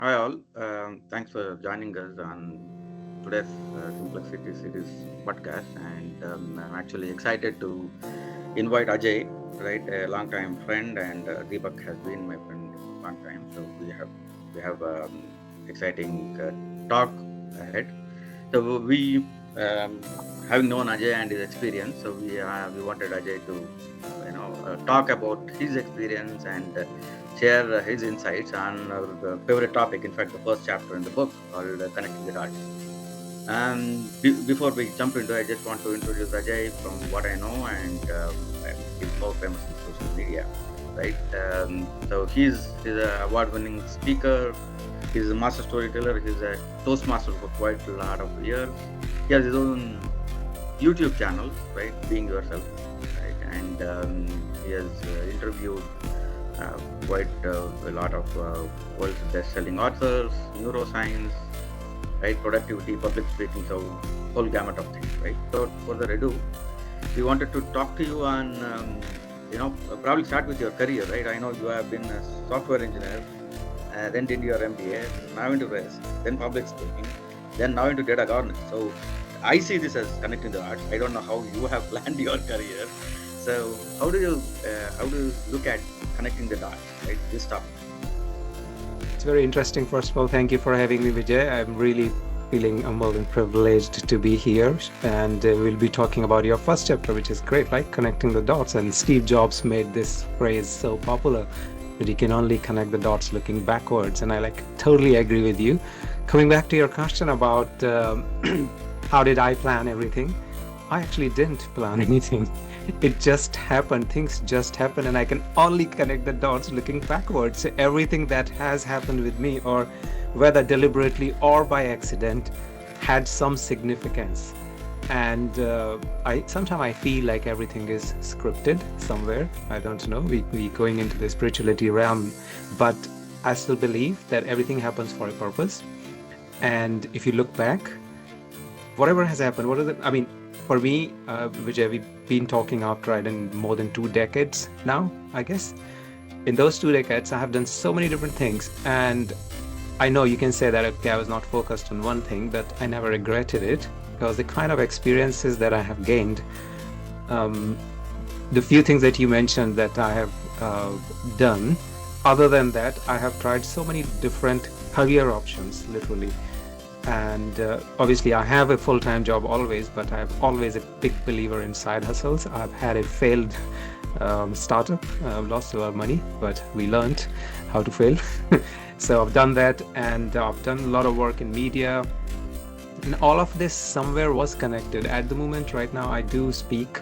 Hi all, thanks for joining us on today's Simplexity series podcast, and I'm actually excited to invite Ajay, right, a long-time friend, and Deepak has been my friend long time, so we have exciting talk ahead. So having known Ajay and his experience, so we wanted Ajay to talk about his experience and share his insights on our favorite topic. In fact, the first chapter in the book called "Connecting the Dots." Before we jump into it, I just want to introduce Ajay from what I know, and he's more famous in social media, right? So he's an award-winning speaker. He's a master storyteller. He's a Toastmaster for quite a lot of years. He has his own YouTube channel, right? Being Yourself, right? And he has interviewed quite a lot of world's best-selling authors, neuroscience, right? Productivity, public speaking, so whole gamut of things, right? So further ado, we wanted to talk to you on, probably start with your career, right? I know you have been a software engineer, then did your MBA, now into risk, then public speaking, then now into data governance. So I see this as connecting the dots. I don't know how you have planned your career. So how do you look at connecting the dots, right? This topic. It's very interesting. First of all, thank you for having me, Vijay. I'm really feeling humbled and privileged to be here. And we'll be talking about your first chapter, which is great, right? Connecting the dots. And Steve Jobs made this phrase so popular that you can only connect the dots looking backwards. And I totally agree with you. Coming back to your question about how did I plan everything? I actually didn't plan anything. It just happened. Things just happened, and I can only connect the dots looking backwards. So everything that has happened with me, or whether deliberately or by accident, had some significance. And I sometimes I feel like everything is scripted somewhere. I don't know. We going into the spirituality realm, but I still believe that everything happens for a purpose. And if you look back, whatever has happened, what are the? I mean, for me, Vijay, we've been talking after I done more than 2 decades now, I guess. In those 2 decades, I have done so many different things, and I know you can say that okay, I was not focused on one thing, but I never regretted it because the kind of experiences that I have gained, um, the few things that you mentioned that I have done. Other than that, I have tried so many different career options, literally. And obviously, I have a full-time job always, but I'm always a big believer in side hustles. I've had a failed startup, lost a lot of money, but we learned how to fail. So I've done that, and I've done a lot of work in media, and all of this somewhere was connected. At the moment, right now, I do speak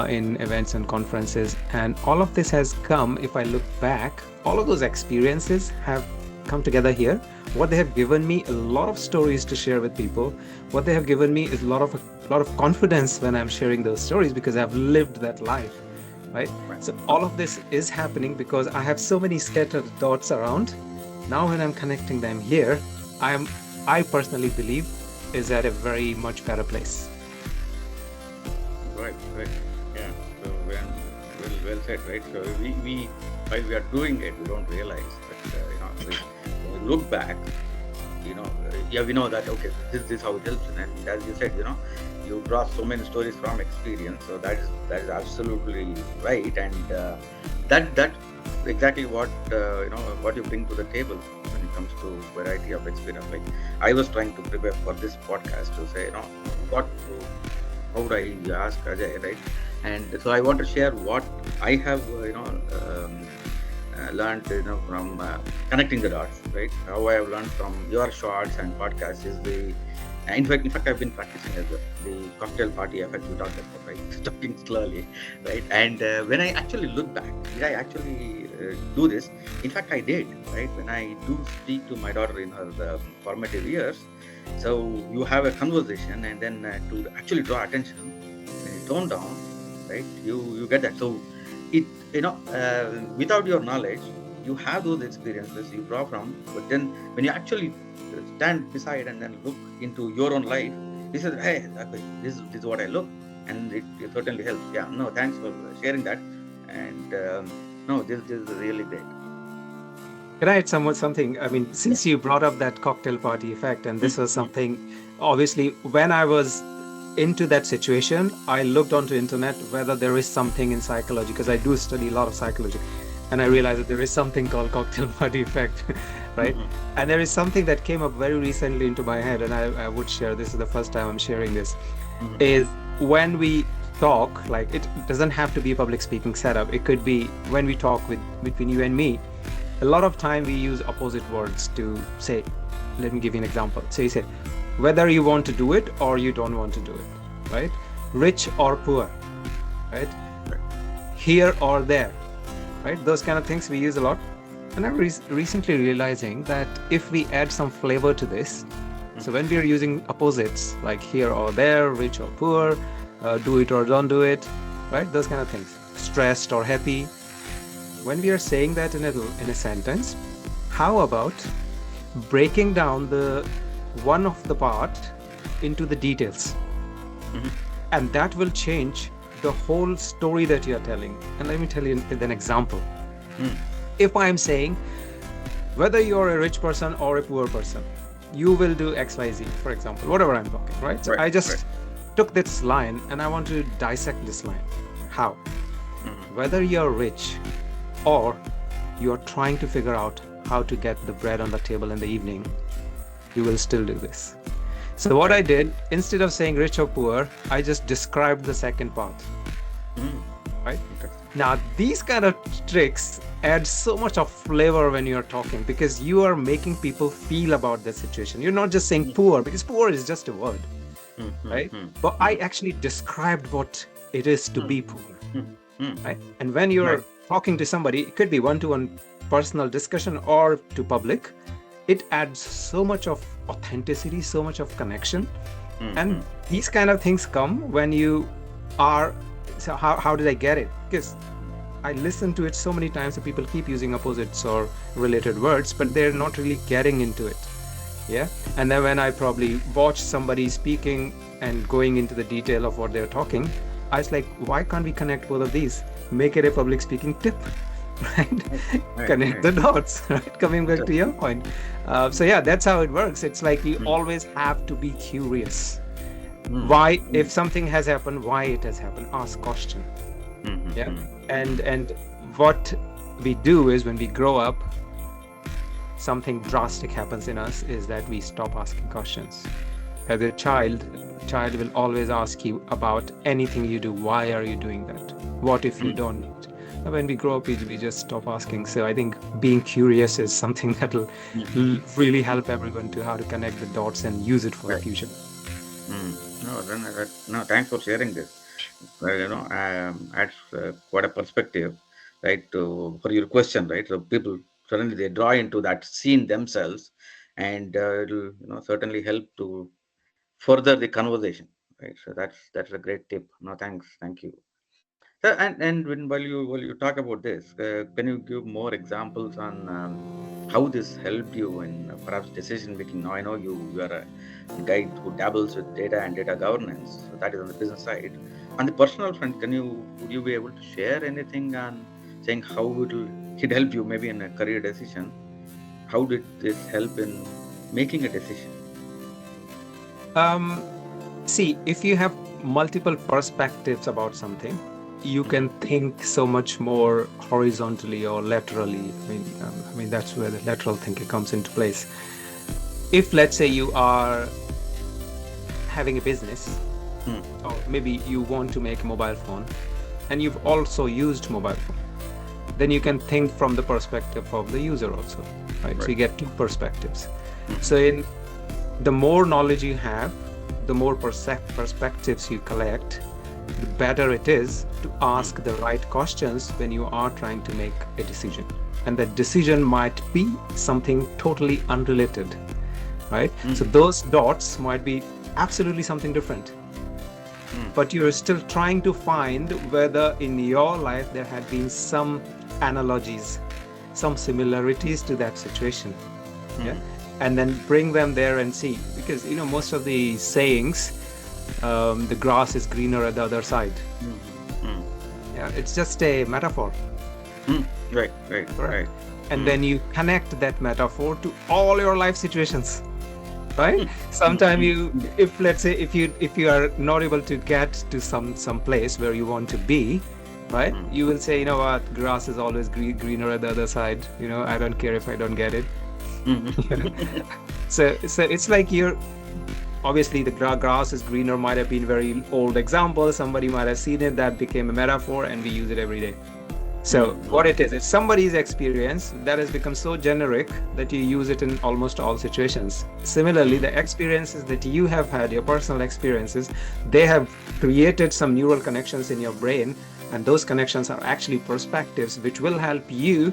in events and conferences, and all of this has come. If I look back, all of those experiences have come together here. What they have given me a lot of stories to share with people. What they have given me is a lot of confidence when I'm sharing those stories because I've lived that life, right? Right. So all of this is happening because I have so many scattered dots around. Now when I'm connecting them here, I'm I personally believe is at a very much better place. Right, right. Yeah. So well said, right? So we while we are doing it, we don't realize that when we look back, yeah, we know that okay, this is how it helps, and as you said, you draw so many stories from experience, so that is absolutely right, and that's exactly what you bring to the table when it comes to variety of experience. Like I was trying to prepare for this podcast to say, what how would I ask Ajay, right? And so I want to share what I have, learned, from connecting the dots, right? How I have learned from your shorts and podcasts is in fact, I've been practicing as well. The cocktail party effect we talked about, right? Talking slowly, right? And when I actually look back, did I actually do this? In fact, I did, right? When I do speak to my daughter in her formative years, so you have a conversation, and then to actually draw attention, when you tone down, right? You get that. So it without your knowledge, you have those experiences you draw from, but then when you actually stand beside and then look into your own life, this is hey, okay, this is what I look, and it certainly helps. Yeah, no, thanks for sharing that, and no, this is really great. Can I add something? I mean, Yeah. since you brought up that cocktail party effect, and Mm, this was mm, something, obviously, when I was into that situation, I looked onto internet whether there is something in psychology, because I do study a lot of psychology, and I mm, realized that there is something called cocktail party effect, mm, right? mm, And there is something that came up very recently into my head, and I would share. This is the first time I'm sharing this. mm, Is when we talk, like it doesn't have to be a public speaking setup. It could be when we talk with between you and me. A lot of time we use opposite words to say. Let me give you an example. So you say whether you want to do it or you don't want to do it, right? Rich or poor, right? right. Here or there, right? Those kind of things we use a lot. And I'm recently realizing that if we add some flavor to this, Mm, so when we are using opposites like here or there, rich or poor, do it or don't do it, right? Those kind of things. Stressed or happy. When we are saying that in a sentence, how about breaking down the one of the part into the details? mhm, And that will change the whole story that you're telling. And let me tell you with an example. mm, If I'm saying whether you're a rich person or a poor person, you will do XYZ, for example, whatever I'm talking, right? So right. I Right. just took this line and I want to dissect this line. How? Mhm, Whether you're rich or you're trying to figure out how to get the bread on the table in the evening, you will still do this. So what right. I did, instead of saying rich or poor, I just described the second part, Mm, right? interesting. Now, these kind of tricks add so much of flavor when you're talking, because you are making people feel about the situation. You're not just saying Mm, poor, because poor is just a word, mm, mm, right? mm, But I mm, actually described what it is to mm, be poor, mm, mm, right? And when right. you're talking to somebody, it could be one-to-one personal discussion or to public, it adds so much of authenticity, so much of connection. Mm, And mm, these kind of things come when you are, so how did I get it? Because I listen to it so many times that people keep using opposites or related words, but they're not really getting into it. Yeah. And then when I probably watch somebody speaking and going into the detail of what they're talking, I was like, why can't we connect both of these? Make it a public speaking tip, right? right. Right. Connect Right. the dots, right? Coming back Sure. to your point. So yeah, that's how it works. It's like you Mm, always have to be curious. mm, Why, mm, if something has happened, why it has happened? Ask question. mm, mm, Yeah. mm, And what we do is when we grow up, something drastic happens in us is that we stop asking questions. As a child will always ask you about anything you do. Why are you doing that? What if you mm, don't? And when we grow up, we just stop asking. So I think being curious is something that'll mm, really help everyone to how to connect the dots and use it for the right. future. Mm. No, then no. Thanks for sharing this. Adds quite a perspective, right? For your question, right? So people suddenly they draw into that scene themselves, and it'll certainly help to further the conversation, right? So that's a great tip. No, thanks, thank you. So, and while you talk about this, can you give more examples on how this helped you in perhaps decision making? Now I know you are a guy who dabbles with data and data governance, so that is on the business side. On the personal front, would you be able to share anything on saying how it help you maybe in a career decision? How did this help in making a decision? Um, See, if you have multiple perspectives about something, you Hmm. can think so much more horizontally or laterally. I mean that's where the lateral thinking comes into place. If let's say you are having a business, Hmm. or maybe you want to make a mobile phone, and you've also used mobile phone, then you can think from the perspective of the user also, right? So Right. you get two perspectives. Hmm. So in the more knowledge you have, the more perspectives you collect, the better it is to Hmm. ask the right questions when you are trying to make a decision. And that decision might be something totally unrelated, right? Hmm. So those dots might be absolutely something different, Hmm. but you're still trying to find whether in your life there had been some analogies, some similarities to that situation. Yeah. Hmm. And then bring them there and see, because most of the sayings, the grass is greener at the other side. Hmm. Hmm. Yeah, it's just a metaphor. Hmm. Right. Right. Correct. Right. and then you connect that metaphor to all your life situations, right? Sometimes you, if let's say if you are not able to get to some place where you want to be, right, you will say, you know what, grass is always greener at the other side, you know, I don't care if I don't get it. So it's like you're obviously the grass is greener might have been very old example, somebody might have seen it, that became a metaphor, and we use it every day. So what it is, it's somebody's experience that has become so generic that you use it in almost all situations. Similarly, the experiences that you have had, your personal experiences, they have created some neural connections in your brain, and those connections are actually perspectives which will help you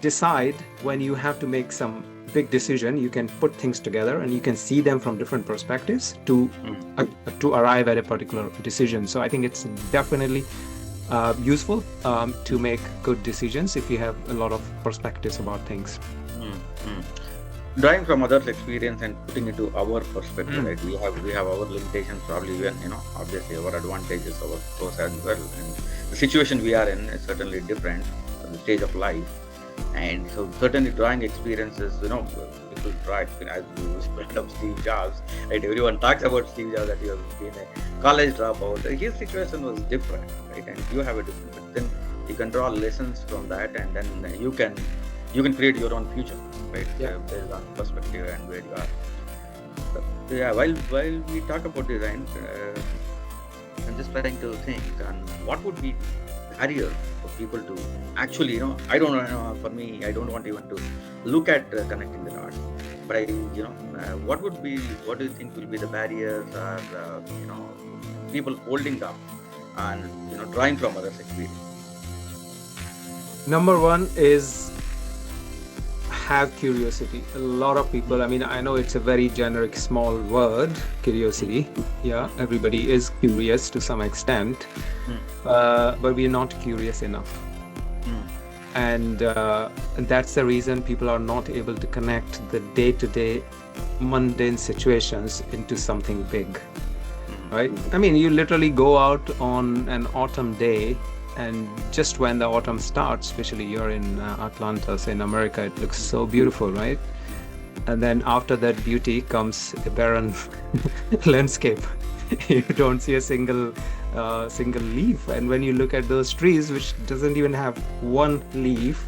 decide when you have to make some big decision. You can put things together and you can see them from different perspectives to arrive at a particular decision. So I think it's definitely useful to make good decisions if you have a lot of perspectives about things. Drawing from others' experience and putting it to our perspective, right? We have our limitations, probably even, you know, obviously our advantages, our pros as well, and the situation we are in is certainly different at the stage of life. And so certainly drawing experiences, you know, people try, as you spread up Steve Jobs, right? Everyone talks about Steve Jobs, that he has been a college dropout. His situation was different, right? And you have a different, but then you can draw lessons from that, and then you can create your own future, right? Based on perspective and where you are. So, yeah, while we talk about design, I'm just trying to think on what would be barrier for people to actually, you know, I don't know, for me, I don't want even to look at connecting the dots, but I, you know, what do you think will be the barriers, or you know, people holding up and, you know, drawing from others' experience? Number one is have curiosity. A lot of people, I mean, I know it's a very generic small word, curiosity. Yeah, everybody is curious to some extent, but we're not curious enough. And that's the reason people are not able to connect the day-to-day mundane situations into something big, right? I mean, you literally go out on an autumn day, and just when the autumn starts, especially you're in Atlanta, say in America, it looks so beautiful, right? And then after that beauty comes a barren landscape. You don't see a single leaf. And when you look at those trees, which doesn't even have one leaf,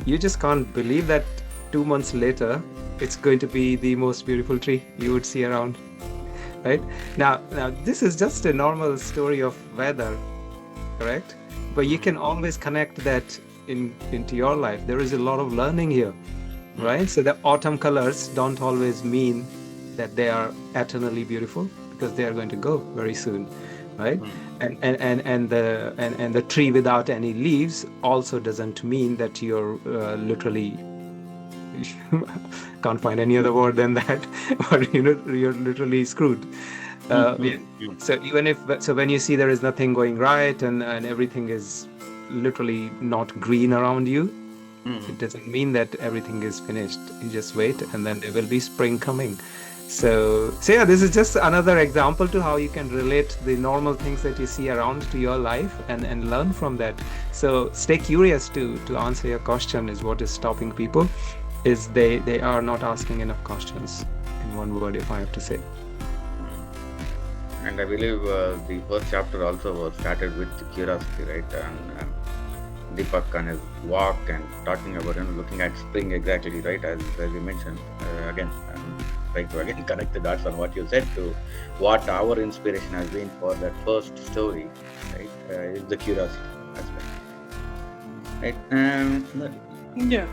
you just can't believe that 2 months later, it's going to be the most beautiful tree you would see around, right? Now this is just a normal story of weather, correct? But you can always connect that into your life. There is a lot of learning here, right? So the autumn colors don't always mean that they are eternally beautiful, because they are going to go very soon, right? And the tree without any leaves also doesn't mean that you're literally can't find any other word than that, or you know, you're literally screwed. So even if, so when you see there is nothing going right and everything is literally not green around you, it doesn't mean that everything is finished. You just wait, and then there will be spring coming. So yeah, this is just another example to how you can relate the normal things that you see around to your life and learn from that. So stay curious. To answer your question, is what is stopping people is they are not asking enough questions, in one word, if I have to say. And I believe the first chapter also was started with curiosity, right? And Deepak and his walk and talking about, you know, looking at spring exactly, right? As you mentioned, again, I'm trying to again connect the dots on what you said to what our inspiration has been for that first story, right? Is the curiosity aspect, right? Yeah,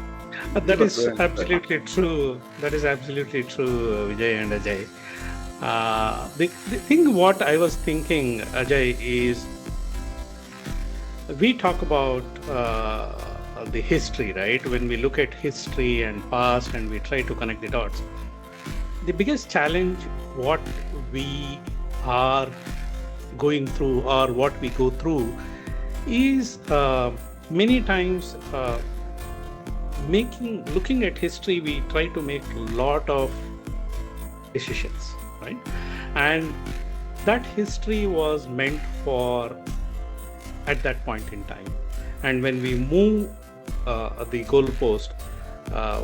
that is absolutely true. That is absolutely true, Vijay and Ajay. The thing what I was thinking, Ajay, is we talk about the history, right? When we look at history and past and we try to connect the dots, the biggest challenge what we are going through or what we go through is many times looking at history, we try to make a lot of decisions, right? And that history was meant for at that point in time. And when we move the goalpost,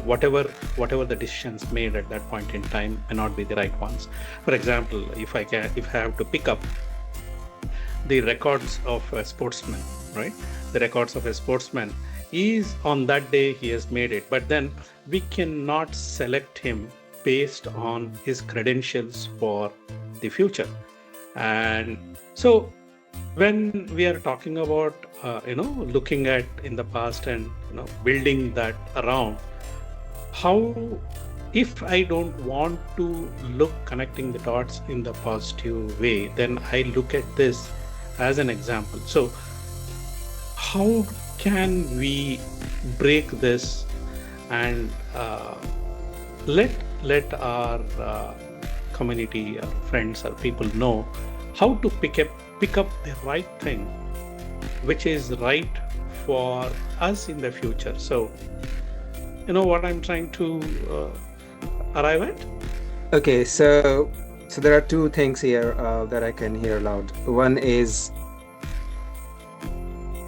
whatever the decisions made at that point in time may not be the right ones. For example, if I have to pick up the records of a sportsman, right? The records of a sportsman is on that day he has made it, but then we cannot select him based on his credentials for the future. And so when we are talking about looking at in the past and building that around, how, if I don't want to look connecting the dots in the positive way, then I look at this as an example. So how can we break this and let our community, our friends, our people know how to pick up the right thing, which is right for us in the future? So you know what I'm trying to arrive at? Okay, so there are two things here that I can hear loud. One is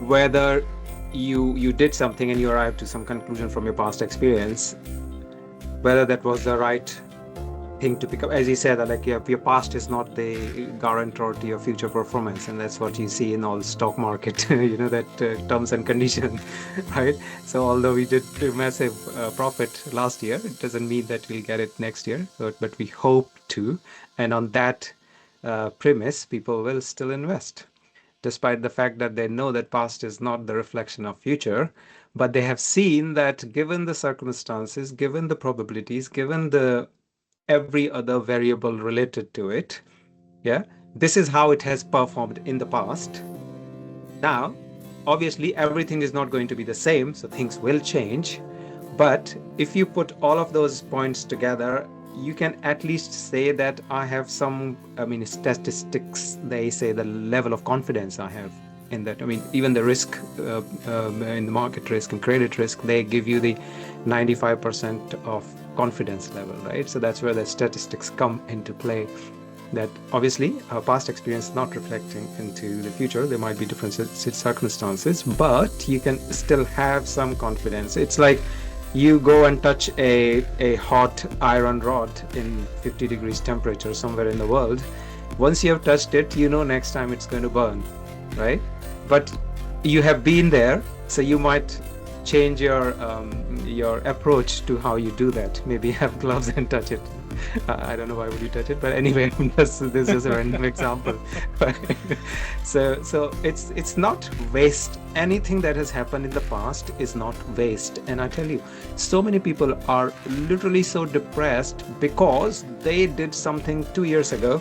whether you did something and you arrived to some conclusion from your past experience, whether that was the right thing to pick up. As you said, like your past is not the guarantor to your future performance, and that's what you see in all stock market that terms and condition, right? So although we did a massive profit last year, it doesn't mean that we'll get it next year, but we hope to. And on that premise, people will still invest, despite the fact that they know that past is not the reflection of future. But they have seen that given the circumstances, given the probabilities, given the every other variable related to it, this is how it has performed in the past. Now, obviously, everything is not going to be the same, so things will change. But if you put all of those points together, you can at least say that I have some, statistics, they say the level of confidence I have in that. Even the risk in the market risk and credit risk, they give you the 95% of confidence level, right? So that's where the statistics come into play, that obviously our past experience is not reflecting into the future. There might be different circumstances, but you can still have some confidence. It's like you go and touch a hot iron rod in 50 degrees temperature somewhere in the world. Once you have touched it, next time it's going to burn, right? But you have been there, so you might change your approach to how you do that. Maybe have gloves and touch it. I don't know why would you touch it, but anyway, this is just a random example. So it's not waste. Anything that has happened in the past is not waste. And I tell you, so many people are literally so depressed because they did something 2 years ago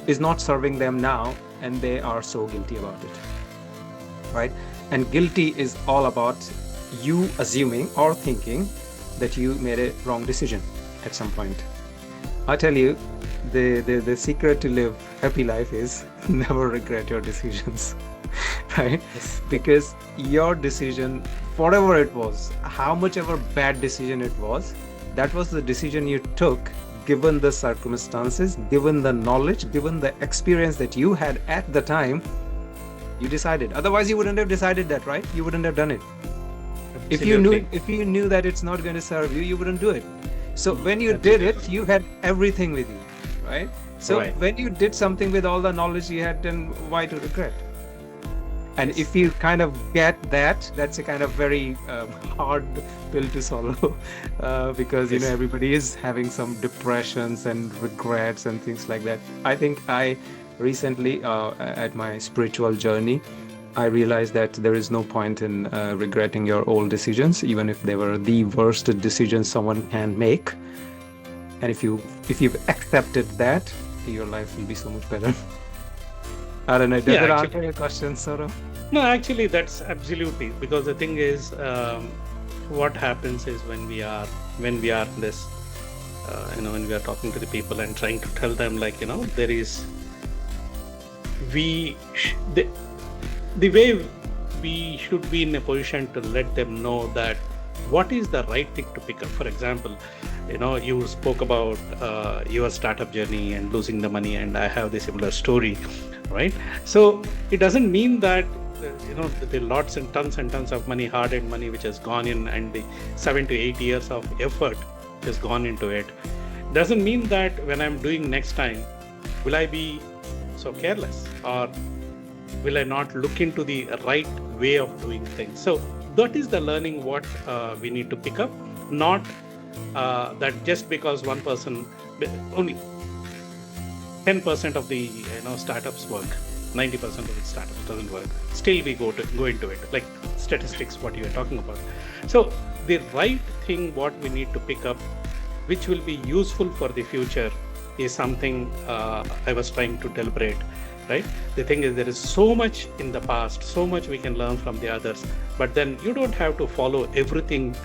is not serving them now, and they are so guilty about it, right? And guilty is all about you assuming or thinking that you made a wrong decision at some point. I tell you, the secret to live happy life is never regret your decisions, right? Yes. Because your decision, whatever it was, how much ever bad decision it was, that was the decision you took given the circumstances, given the knowledge, given the experience that you had at the time. You decided. Otherwise, you wouldn't have decided that, right? You wouldn't have done it. Absolutely. If you knew that it's not going to serve you, you wouldn't do it. So when you did it, you had everything with you, right? So when you did something with all the knowledge you had, then why to regret? And if you kind of get that, that's a kind of very hard pill to swallow because everybody is having some depressions and regrets and things like that. I think I recently at my spiritual journey, I realized that there is no point in regretting your old decisions, even if they were the worst decisions someone can make. And if you've accepted that, your life will be so much better. I don't know. Does that answer your question, Saurabh? No, actually, that's absolutely, because the thing is, what happens is when we are this, when we are talking to the people and trying to tell them, there is, the way we should be in a position to let them know that what is the right thing to pick up. For example, you spoke about your startup journey and losing the money, and I have the similar story, right? So it doesn't mean that the lots and tons of money, hard-earned money, which has gone in, and the 7 to 8 years of effort has gone into it, doesn't mean that when I'm doing next time, will I be so careless, or will I not look into the right way of doing things? So that is the learning what we need to pick up, not that just because one person, only 10% of the startups work, 90% of the startups doesn't work. Still we go into it, like statistics, what you are talking about. So the right thing what we need to pick up, which will be useful for the future, is something I was trying to deliberate, right? The thing is, there is so much in the past, so much we can learn from the others, but then you don't have to follow everything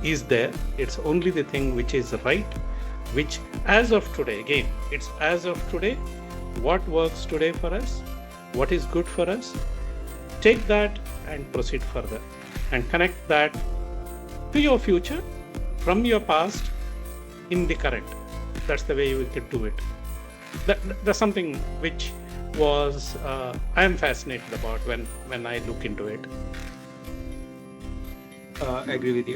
is there. It's only the thing which is right, which as of today, again, it's as of today, what works today for us, what is good for us, take that and proceed further and connect that to your future from your past in the current. That's the way we could do it. That's something which was I am fascinated about when I look into it. Agree with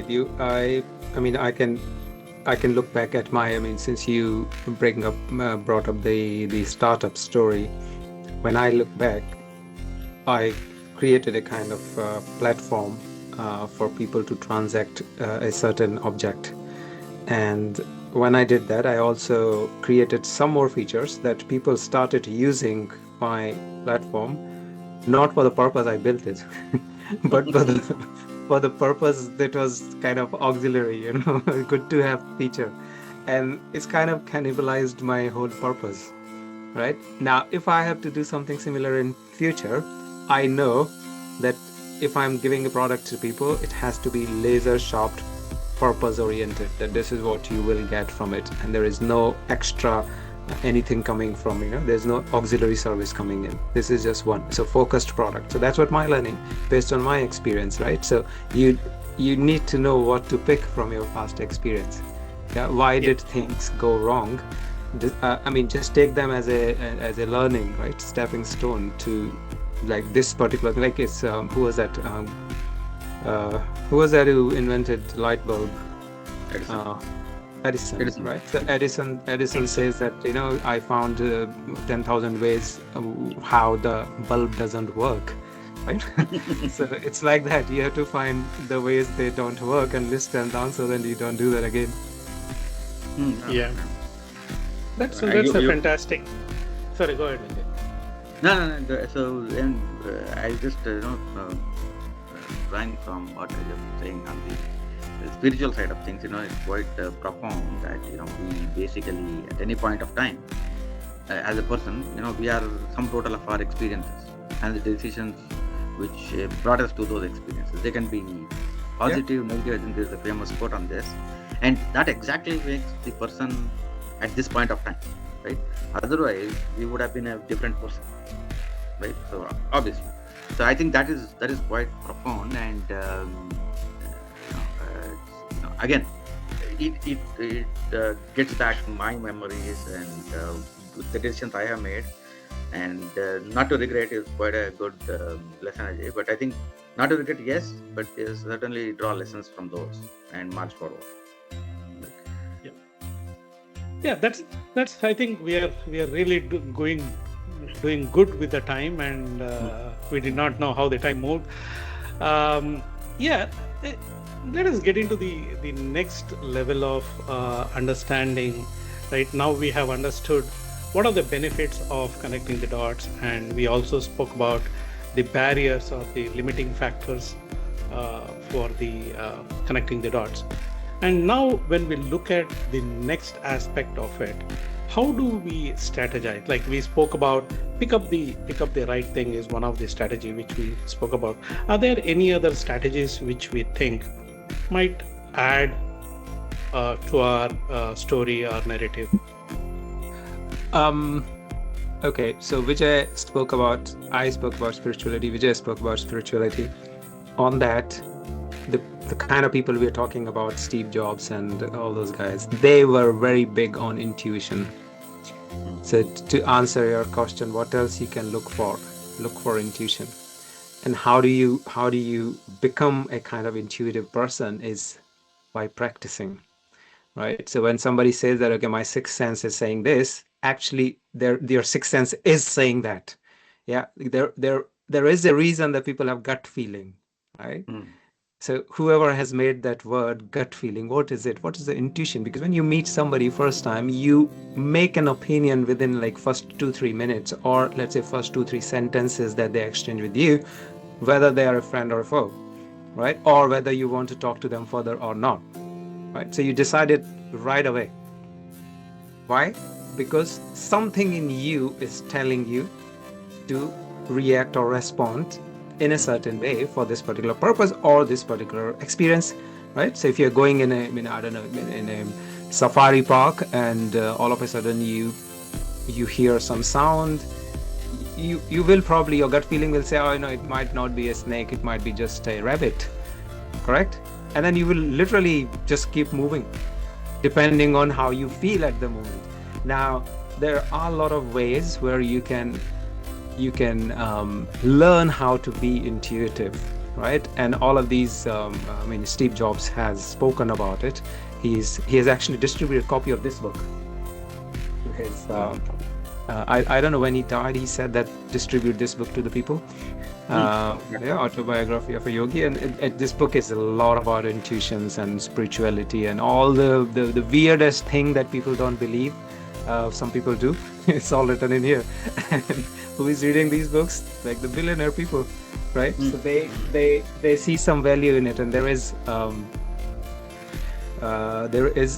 you. I mean, I can look back at since you brought up the startup story. When I look back, I created a kind of platform for people to transact a certain object. And when I did that, I also created some more features that people started using my platform, not for the purpose I built it, but for the purpose that was kind of auxiliary, good to have feature. And it's kind of cannibalized my whole purpose, right? Now, if I have to do something similar in future, I know that if I'm giving a product to people, it has to be laser sharp, purpose oriented, that this is what you will get from it, and there is no extra anything coming from, there's no auxiliary service coming in. This is just one, so focused product. So that's what my learning based on my experience, right? So you need to know what to pick from your past experience. Why did things go wrong? Just take them as a learning, right? Stepping stone to like this particular, like it's who was that who invented light bulb? Edison, right? So Edison says that, I found 10,000 ways how the bulb doesn't work, right? So it's like that. You have to find the ways they don't work and list them down so then you don't do that again. Yeah. That's a fantastic. Sorry, go ahead, Vijay. No. So then I just drawing from what I was saying on the spiritual side of things, it's quite profound that we basically at any point of time as a person, we are sum total of our experiences and the decisions which brought us to those experiences. They can be positive, negative. I think there's a famous quote on this, and that exactly makes the person at this point of time, right? Otherwise, we would have been a different person, right? So obviously, so I think that is quite profound, and again, it gets back my memories and the decisions I have made, and not to regret is quite a good lesson, Ajay. But I think not to regret, yes, but certainly draw lessons from those and march forward. Yeah, that's. I think we are really doing good with the time, and we did not know how the time moved. Let us get into the next level of understanding. Right now, we have understood what are the benefits of connecting the dots, and we also spoke about the barriers or the limiting factors for the connecting the dots. And now when we look at the next aspect of it, how do we strategize? Like we spoke about, pick up the right thing is one of the strategy which we spoke about. Are there any other strategies which we think might add to our story or narrative? Okay, so I spoke about spirituality, Vijay spoke about spirituality. On that, the kind of people we're talking about, Steve Jobs and all those guys, they were very big on intuition. So to answer your question, what else you can look for? look for intuition. And how do you become a kind of intuitive person is by practicing, right? So when somebody says that, okay, my sixth sense is saying this, actually their sixth sense is saying that. Yeah, there is a reason that people have gut feeling, right? So whoever has made that word gut feeling, what is it? What is the intuition? Because when you meet somebody first time, you make an opinion within like first 2-3 minutes, or let's say first 2-3 sentences that they exchange with you, whether they are a friend or a foe, right? Or whether you want to talk to them further or not, right? So you decide it right away. Why? Because something in you is telling you to react or respond in a certain way for this particular purpose or this particular experience, right? So if you're going in I don't know, in a safari park, and all of a sudden you hear some sound, you will probably, your gut feeling will say, oh, it might not be a snake, it might be just a rabbit, correct? And then you will literally just keep moving depending on how you feel at the moment. Now, there are a lot of ways where you can learn how to be intuitive, right? And all of these, Steve Jobs has spoken about it. He has actually distributed a copy of this book. I don't know when he died. He said that distribute this book to the people. Autobiography of a Yogi, and this book is a lot about intuitions and spirituality and all the weirdest thing that people don't believe. Some people do. It's all written in here. And who is reading these books? Like the billionaire people, right? So they see some value in it, and there is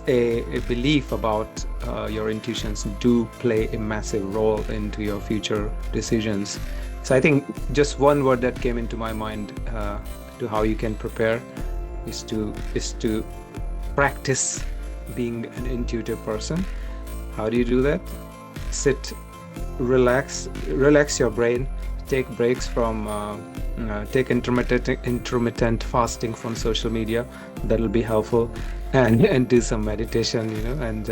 a belief about your intuitions do play a massive role into your future decisions. So I think just one word that came into my mind to how you can prepare is to practice being an intuitive person. How do you do that? Sit, relax your brain, take breaks from take intermittent fasting from social media. That'll be helpful, and do some meditation, and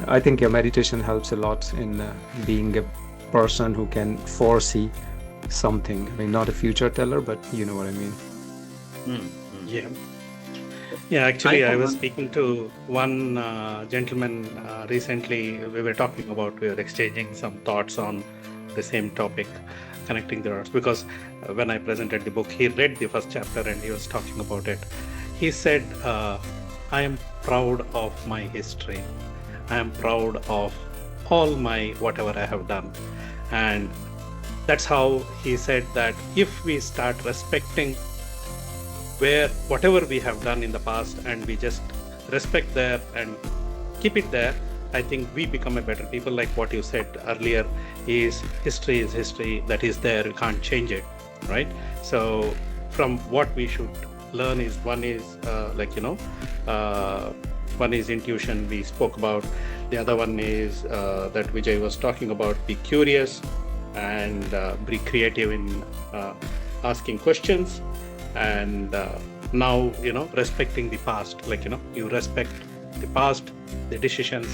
I think your meditation helps a lot in being a person who can foresee something. I mean, not a future teller, but you know what I mean. Yeah, actually, I was speaking to one gentleman recently. We were exchanging some thoughts on the same topic, connecting the dots, because when I presented the book, he read the first chapter and he was talking about it. He said, I am proud of my history. I am proud of all my whatever I have done. And that's how he said that if we start respecting whatever we have done in the past, and we just respect there and keep it there, I think we become a better people. Like what you said earlier, is history, that is there, you can't change it, right? So from what we should learn is one is one is intuition we spoke about. The other one is that Vijay was talking about, be curious and be creative in asking questions. And now, respecting the past, you respect the past, the decisions,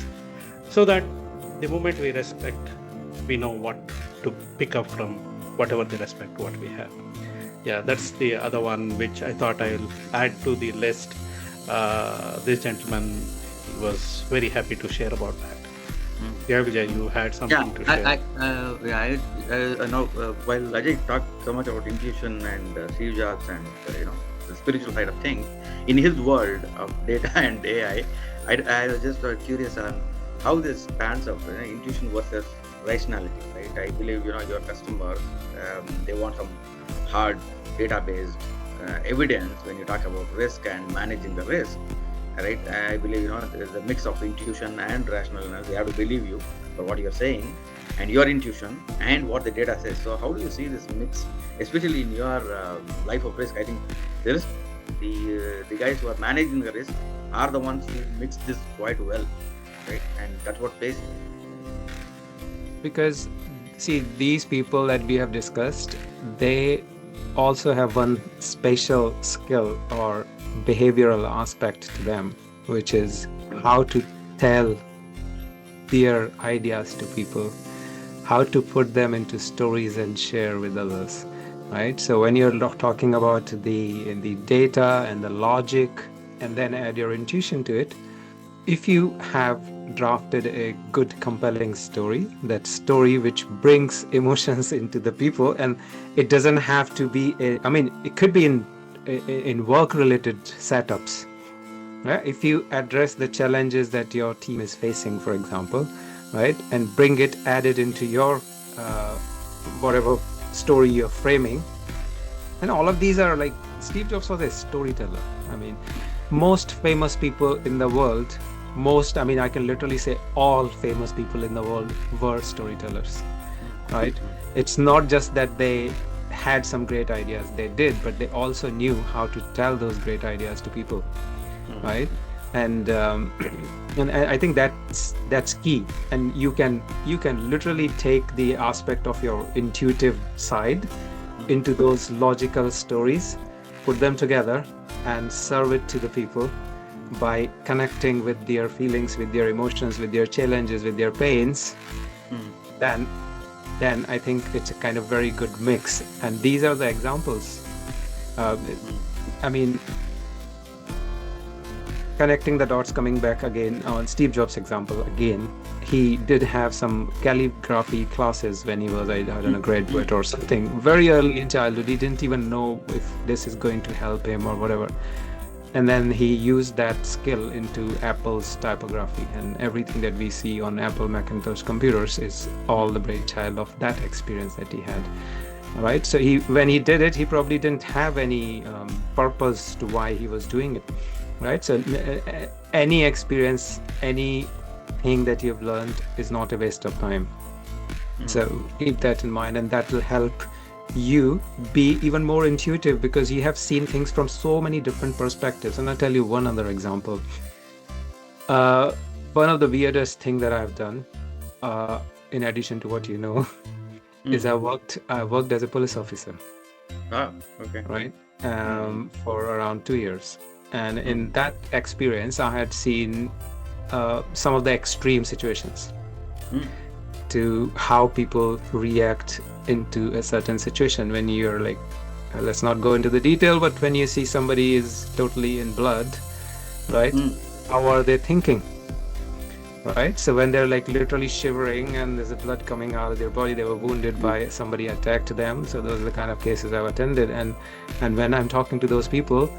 so that the moment we respect, we know what to pick up from whatever the respect what we have. Yeah, that's the other one which I thought I'll add to the list. This gentleman was very happy to share about that. Yeah, Vijay, you had something to share. I know while Ajay talked so much about intuition and Steve Jobs and the spiritual side of things, in his world of data and AI, I was just curious on how this pans out, intuition versus rationality, right? I believe your customers they want some hard data-based evidence when you talk about risk and managing the risk. Right, I believe there's a mix of intuition and rationalness. They have to believe you for what you're saying, and your intuition and what the data says. So, how do you see this mix, especially in your life of risk? I think there is the guys who are managing the risk are the ones who mix this quite well, right? And that's what pays. Because see, these people that we have discussed, they also have one special skill or behavioral aspect to them, which is how to tell their ideas to people, how to put them into stories and share with others, right? So when you're talking about the data and the logic, and then add your intuition to it, if you have drafted a good, compelling story, that story which brings emotions into the people, and it doesn't have to be I mean, it could be in work-related setups. Right? If you address the challenges that your team is facing, for example, right, and bring it, add it into your whatever story you're framing, and all of these are like Steve Jobs was a storyteller. I mean, most famous people in the world, I mean, I can literally say all famous people in the world were storytellers, right? It's not just that they had some great ideas, they did, but they also knew how to tell those great ideas to people, right? And and I think that's key. And you can literally take the aspect of your intuitive side into those logical stories, put them together, and serve it to the people by connecting with their feelings, with their emotions, with their challenges, with their pains. Then I think it's a kind of very good mix. And these are the examples. I mean, connecting the dots, coming back again on Steve Jobs' example again, he did have some calligraphy classes when he was, I don't know, graduate or something, very early in childhood. He didn't even know if this is going to help him or whatever. And then he used that skill into Apple's typography, and everything that we see on Apple Macintosh computers is all the brainchild of that experience that he had. Right? So when he did it, he probably didn't have any purpose to why he was doing it. Right? So any experience, anything that you've learned is not a waste of time. So keep that in mind, and that will help you be even more intuitive, because you have seen things from so many different perspectives. And I'll tell you one other example. One of the weirdest thing that I've done, in addition to what you know, is I worked as a police officer. Okay. Right? For around 2 years. And in that experience, I had seen some of the extreme situations to how people react into a certain situation when you're like, let's not go into the detail, but when you see somebody is totally in blood, right? How are they thinking? Right? So when they're like literally shivering and there's blood coming out of their body, they were wounded by somebody attacked them. So those are the kind of cases I've attended. And when I'm talking to those people,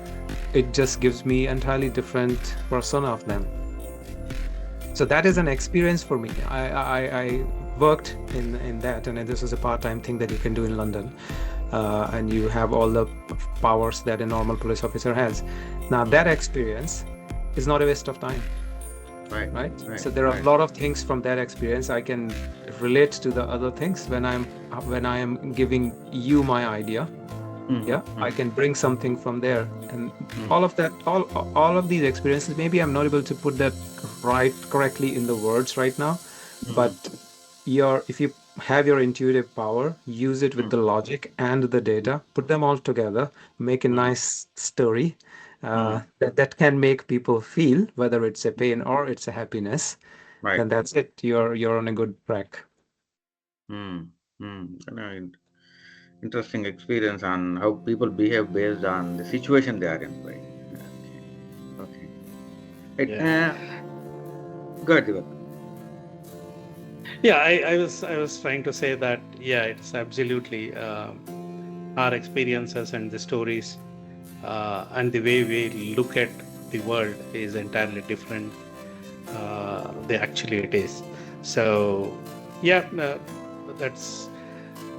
it just gives me entirely different persona of them. So that is an experience for me. I worked in that, and this was a part-time thing that you can do in London. And you have all the powers that a normal police officer has. Now that experience is not a waste of time. Right. So there are a lot of things from that experience I can relate to the other things when I am giving you my idea. I can bring something from there, and all of that, all of these experiences, maybe I'm not able to put that correctly in the words right now, but if you have your intuitive power, use it with the logic and the data, put them all together, make a nice story that can make people feel, whether it's a pain or it's a happiness, then that's it. You're on a good track. Interesting experience on how people behave based on the situation they are in, right? Okay. Go ahead, Divak. Yeah, I was trying to say that, yeah, it's absolutely our experiences and the stories and the way we look at the world is entirely different. Actually it is. So yeah,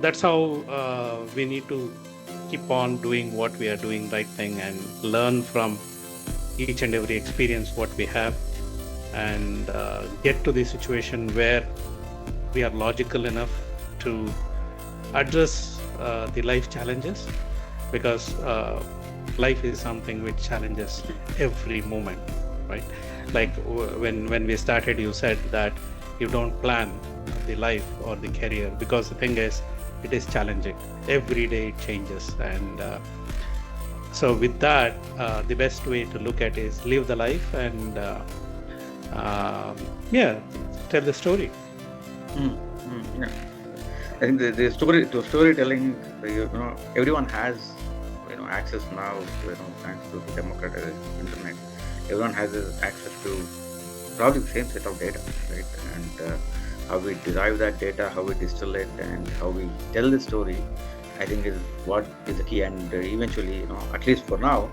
that's how we need to keep on doing what we are doing, right thing, and learn from each and every experience what we have, and get to the situation where we are logical enough to address the life challenges, because life is something which challenges every moment, right? Like when we started, you said that you don't plan the life or the career, because the thing is, it is challenging. Every day it changes, and so with that, the best way to look at is live the life and tell the story. Yeah. I think the storytelling, everyone has, access now, thanks to the democratization of internet. Everyone has access to probably the same set of data, right? And how we derive that data, how we distill it, and how we tell the story, I think is what is the key. And eventually, at least for now,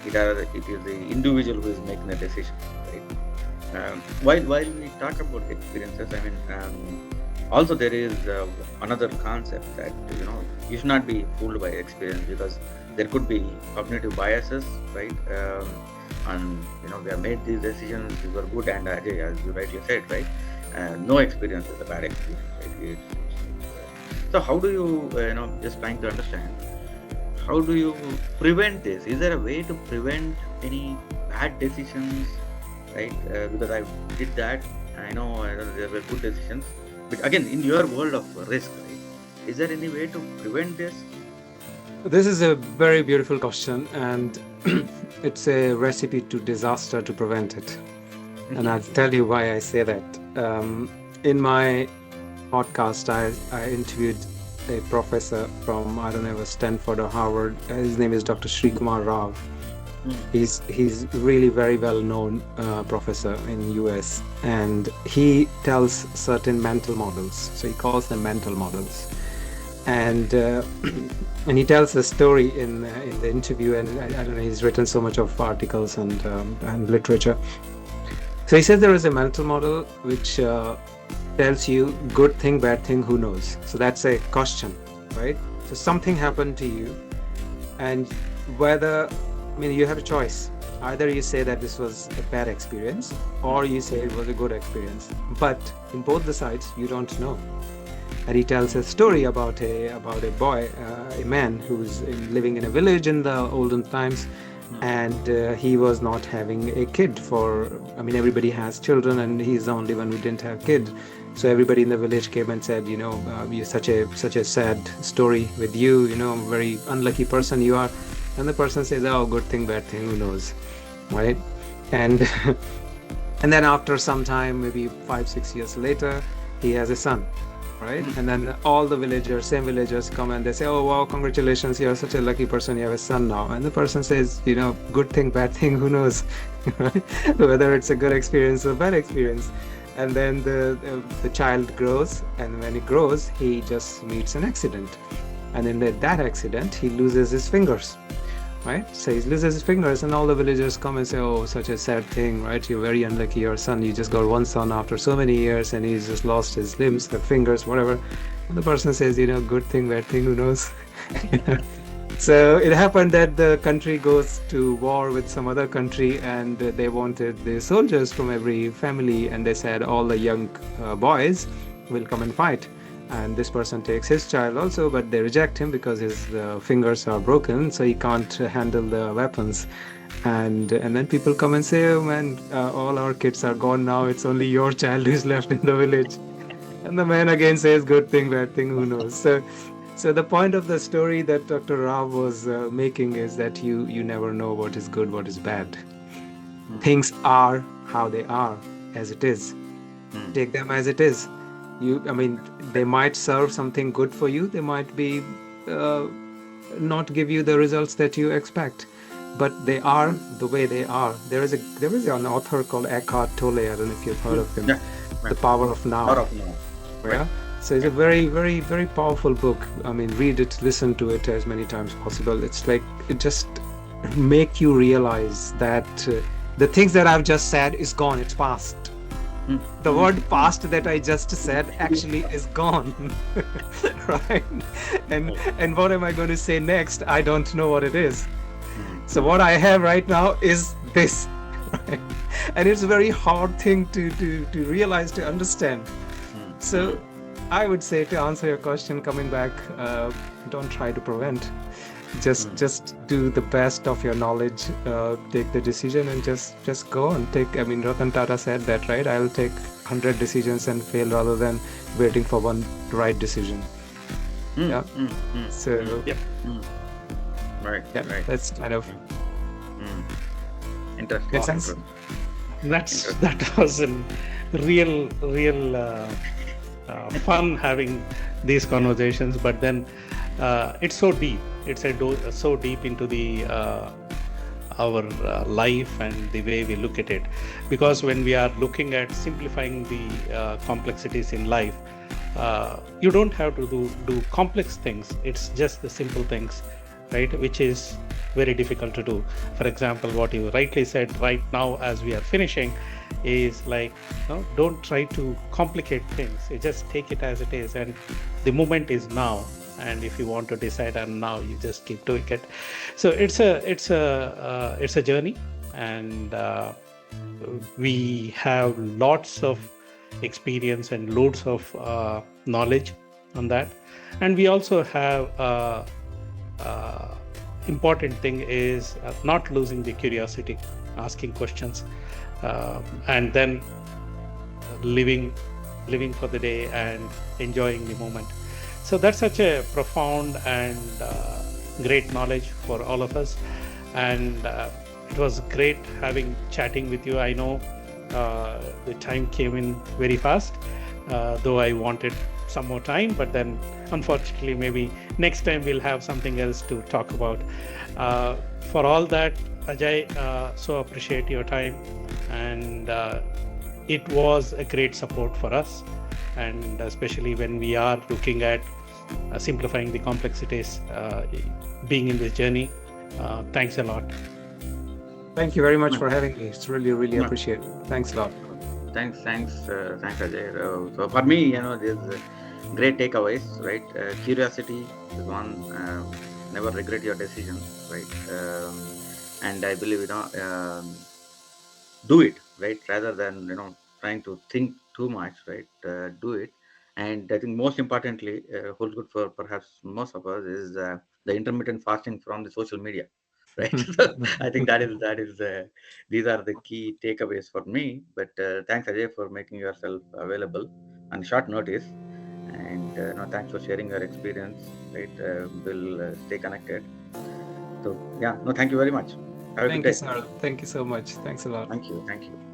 it is the individual who is making the decision, right? While we talk about experiences, I mean, also there is another concept that you should not be fooled by experience, because there could be cognitive biases, right? And we have made these decisions, these were good, and Ajay, as you rightly said, right? No experience is a bad experience, right? So how do you, just trying to understand, how do you prevent this? Is there a way to prevent any bad decisions, right? Because I did that. I know there were good decisions, but again, in your world of risk, right? Is there any way to prevent this? This is a very beautiful question, and it's a recipe to disaster to prevent it. And I'll tell you why I say that. In my podcast, I interviewed a professor from, I don't know, it was Stanford or Harvard. His name is Dr. Sri Kumar Rao. He's really very well known professor in US, and he tells certain mental models. So he calls them mental models, and he tells the story in the interview. And I don't know, he's written so much of articles and literature. So he says there is a mental model which tells you good thing, bad thing, who knows. So that's a question, right? So something happened to you, and you have a choice. Either you say that this was a bad experience, or you say it was a good experience. But in both the sides, you don't know. And he tells a story about a boy, a man who's living in a village in the olden times, and he was not having a kid everybody has children, and he's the only one who didn't have kid. So everybody in the village came and said, you're such a sad story with you, very unlucky person you are. And the person says, oh, good thing, bad thing, who knows, right? And and then after some time, maybe 5-6 years later, he has a son, right? And then all the same villagers come and they say, oh, wow, congratulations, you're such a lucky person, you have a son now. And the person says, good thing, bad thing, who knows, whether it's a good experience or bad experience. And then the child grows, and when he grows, he just meets an accident. And in that accident, he loses his fingers, right? So he loses his fingers, and all the villagers come and say, oh, such a sad thing, right? You're very unlucky, your son, you just got one son after so many years, and he's just lost his limbs, the fingers, whatever. And the person says, good thing, bad thing, who knows? So it happened that the country goes to war with some other country, and they wanted the soldiers from every family, and they said all the young boys will come and fight. And this person takes his child also, but they reject him because his fingers are broken, so he can't handle the weapons. And then people come and say, oh man, all our kids are gone now, it's only your child who's left in the village. And the man again says, good thing, bad thing, who knows. So the point of the story that Dr. Rao was making is that you never know what is good, what is bad. Things are how they are, as it is. Take them as it is. They might serve something good for you. They might be not give you the results that you expect, but they are the way they are. There is an author called Eckhart Tolle. I don't know if you've heard of him. Yeah. The Power of Now. Power of Now. Right. Yeah. So it's a very, very, very powerful book. Read it, listen to it as many times possible. It's like it just make you realize that the things that I've just said is gone. It's past. The word past that I just said actually is gone, right? And what am I going to say next? I don't know what it is. So what I have right now is this, right? And it's a very hard thing to realize, to understand. So I would say, to answer your question, coming back, don't try to prevent. Just do the best of your knowledge, take the decision, and just go and take. Ratan Tata said that, right? I'll take 100 decisions and fail rather than waiting for one right decision. So Yep. Right. yeah, Right. that's kind of Interesting. makes sense. That was a real fun having these conversations, but then it's so deep. It's so deep into the our life and the way we look at it. Because when we are looking at simplifying the complexities in life, you don't have to do complex things. It's just the simple things, right? Which is very difficult to do. For example, what you rightly said right now as we are finishing is like, don't try to complicate things. You just take it as it is, and the moment is now. And if you want to decide on now, you just keep doing it. So it's a journey, and we have lots of experience and loads of knowledge on that. And we also have uh, important thing is not losing the curiosity, asking questions, and then living living for the day and enjoying the moment. So that's such a profound and great knowledge for all of us. And it was great having chatting with you. I know the time came in very fast, though I wanted some more time, but then unfortunately maybe next time we'll have something else to talk about. For all that, Ajay, so appreciate your time, and it was a great support for us, and especially when we are looking at simplifying the complexities, being in this journey. Thanks a lot. Thank you very much No, for having me. It's really, really no. appreciated. Thanks a lot. Thanks, Ajay. So for me, there's great takeaways, right? Curiosity is one. Never regret your decisions, right? And I believe do it, right, rather than trying to think too much, right? Do it. And I think most importantly, holds good for perhaps most of us, is the intermittent fasting from the social media, right? So I think that is these are the key takeaways for me. But thanks, Ajay, for making yourself available on short notice. And no, thanks for sharing your experience, right? We'll stay connected. So yeah, no, thank you very much. Have a good Thank you, day. sir. Thank you so much. Thanks a lot. Thank you.